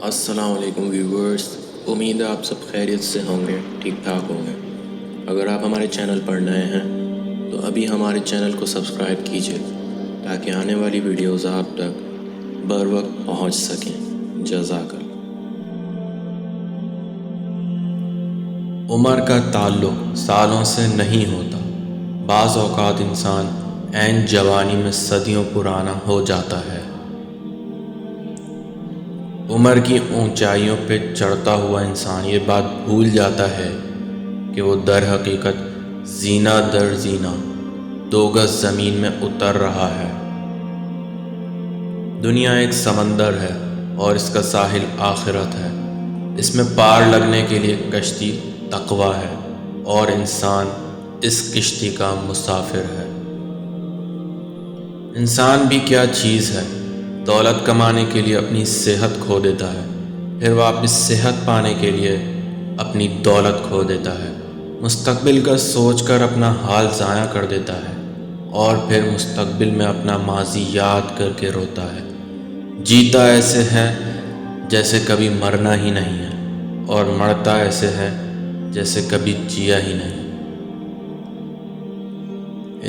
السلام علیکم ویورز، امید ہے آپ سب خیریت سے ہوں گے، ٹھیک ٹھاک ہوں گے۔ اگر آپ ہمارے چینل پر نئے ہیں تو ابھی ہمارے چینل کو سبسکرائب کیجیے تاکہ آنے والی ویڈیوز آپ تک بر وقت پہنچ سکیں۔ جزاک اللہ۔ عمر کا تعلق سالوں سے نہیں ہوتا۔ بعض اوقات انسان عین جوانی میں صدیوں پرانا ہو جاتا ہے۔ عمر کی اونچائیوں پہ چڑھتا ہوا انسان یہ بات بھول جاتا ہے کہ وہ در حقیقت زینہ در زینہ 2 گز زمین میں اتر رہا ہے۔ دنیا ایک سمندر ہے اور اس کا ساحل آخرت ہے۔ اس میں پار لگنے کے لیے کشتی تقویٰ ہے اور انسان اس کشتی کا مسافر ہے۔ انسان بھی کیا چیز ہے، دولت کمانے کے لیے اپنی صحت کھو دیتا ہے، پھر واپس صحت پانے کے لیے اپنی دولت کھو دیتا ہے، مستقبل کا سوچ کر اپنا حال ضائع کر دیتا ہے اور پھر مستقبل میں اپنا ماضی یاد کر کے روتا ہے۔ جیتا ایسے ہے جیسے کبھی مرنا ہی نہیں ہے اور مرتا ایسے ہے جیسے کبھی جیا ہی نہیں۔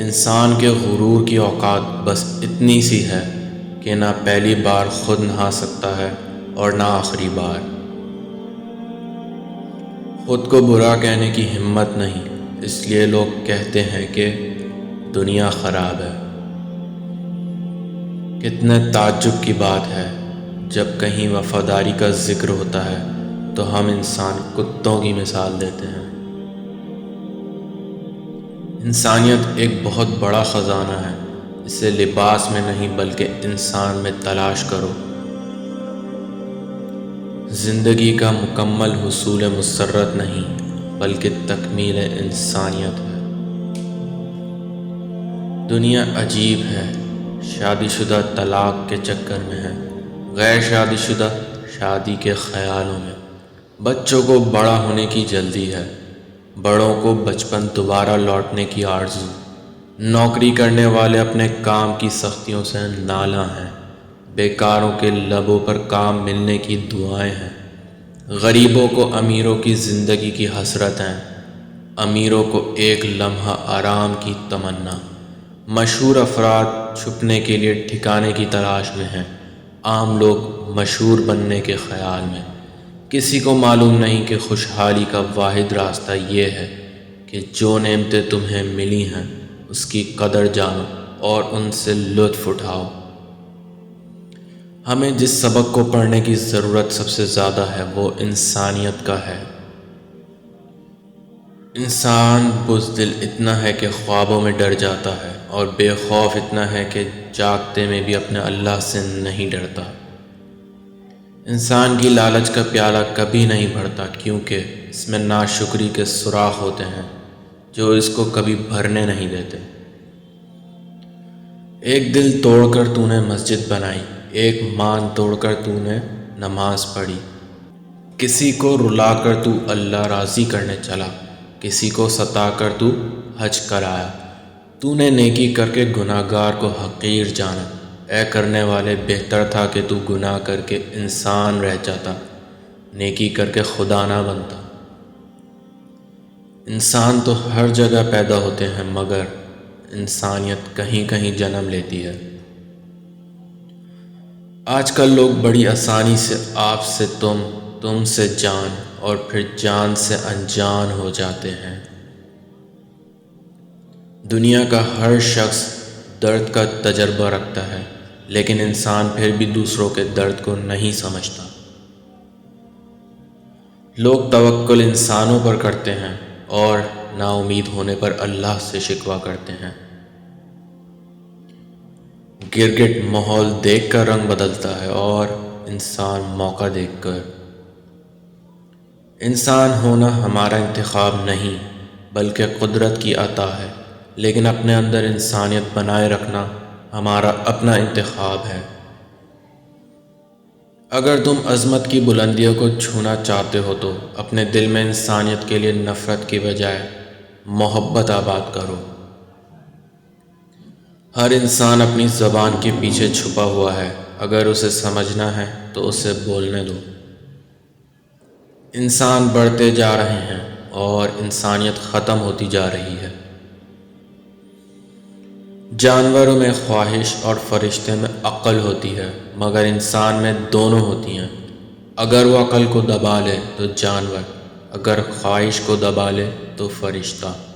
انسان کے غرور کی اوقات بس اتنی سی ہے کہ نہ پہلی بار خود نہا سکتا ہے اور نہ آخری بار۔ خود کو برا کہنے کی ہمت نہیں، اس لیے لوگ کہتے ہیں کہ دنیا خراب ہے۔ کتنے تعجب کی بات ہے، جب کہیں وفاداری کا ذکر ہوتا ہے تو ہم انسان کتوں کی مثال دیتے ہیں۔ انسانیت ایک بہت بڑا خزانہ ہے، اسے لباس میں نہیں بلکہ انسان میں تلاش کرو۔ زندگی کا مکمل حصول مسرت نہیں بلکہ تکمیل انسانیت ہے۔ دنیا عجیب ہے، شادی شدہ طلاق کے چکر میں ہے، غیر شادی شدہ شادی کے خیالوں میں۔ بچوں کو بڑا ہونے کی جلدی ہے، بڑوں کو بچپن دوبارہ لوٹنے کی آرزو۔ نوکری کرنے والے اپنے کام کی سختیوں سے نالاں ہیں، بیکاروں کے لبوں پر کام ملنے کی دعائیں ہیں۔ غریبوں کو امیروں کی زندگی کی حسرت ہیں، امیروں کو ایک لمحہ آرام کی تمنا۔ مشہور افراد چھپنے کے لیے ٹھکانے کی تلاش میں ہیں، عام لوگ مشہور بننے کے خیال میں۔ کسی کو معلوم نہیں کہ خوشحالی کا واحد راستہ یہ ہے کہ جو نعمتیں تمہیں ملی ہیں اس کی قدر جانو اور ان سے لطف اٹھاؤ۔ ہمیں جس سبق کو پڑھنے کی ضرورت سب سے زیادہ ہے وہ انسانیت کا ہے۔ انسان بزدل اتنا ہے کہ خوابوں میں ڈر جاتا ہے اور بے خوف اتنا ہے کہ جاگتے میں بھی اپنے اللہ سے نہیں ڈرتا۔ انسان کی لالچ کا پیالہ کبھی نہیں بھرتا کیونکہ اس میں ناشکری کے سوراخ ہوتے ہیں جو اس کو کبھی بھرنے نہیں دیتے۔ ایک دل توڑ کر تو نے مسجد بنائی، ایک مان توڑ کر تو نے نماز پڑھی۔ کسی کو رلا کر تو اللہ راضی کرنے چلا، کسی کو ستا کر تو حج کرایا۔ تو نے نیکی کر کے گناہ گار کو حقیر جانا، اے کرنے والے بہتر تھا کہ تو گناہ کر کے انسان رہ جاتا، نیکی کر کے خدا نہ بنتا۔ انسان تو ہر جگہ پیدا ہوتے ہیں مگر انسانیت کہیں کہیں جنم لیتی ہے۔ آج کل لوگ بڑی آسانی سے آپ سے تم سے جان اور پھر جان سے انجان ہو جاتے ہیں۔ دنیا کا ہر شخص درد کا تجربہ رکھتا ہے لیکن انسان پھر بھی دوسروں کے درد کو نہیں سمجھتا۔ لوگ توکل انسانوں پر کرتے ہیں اور نا امید ہونے پر اللہ سے شکوہ کرتے ہیں۔ گرگٹ ماحول دیکھ کر رنگ بدلتا ہے اور انسان موقع دیکھ کر۔ انسان ہونا ہمارا انتخاب نہیں بلکہ قدرت کی عطا ہے، لیکن اپنے اندر انسانیت بنائے رکھنا ہمارا اپنا انتخاب ہے۔ اگر تم عظمت کی بلندیوں کو چھونا چاہتے ہو تو اپنے دل میں انسانیت کے لیے نفرت کی بجائے محبت آباد کرو۔ ہر انسان اپنی زبان کے پیچھے چھپا ہوا ہے، اگر اسے سمجھنا ہے تو اسے بولنے دو۔ انسان بڑھتے جا رہے ہیں اور انسانیت ختم ہوتی جا رہی ہے۔ جانوروں میں خواہش اور فرشتے میں عقل ہوتی ہے، مگر انسان میں دونوں ہوتی ہیں۔ اگر وہ عقل کو دبا لے تو جانور، اگر خواہش کو دبا لے تو فرشتہ۔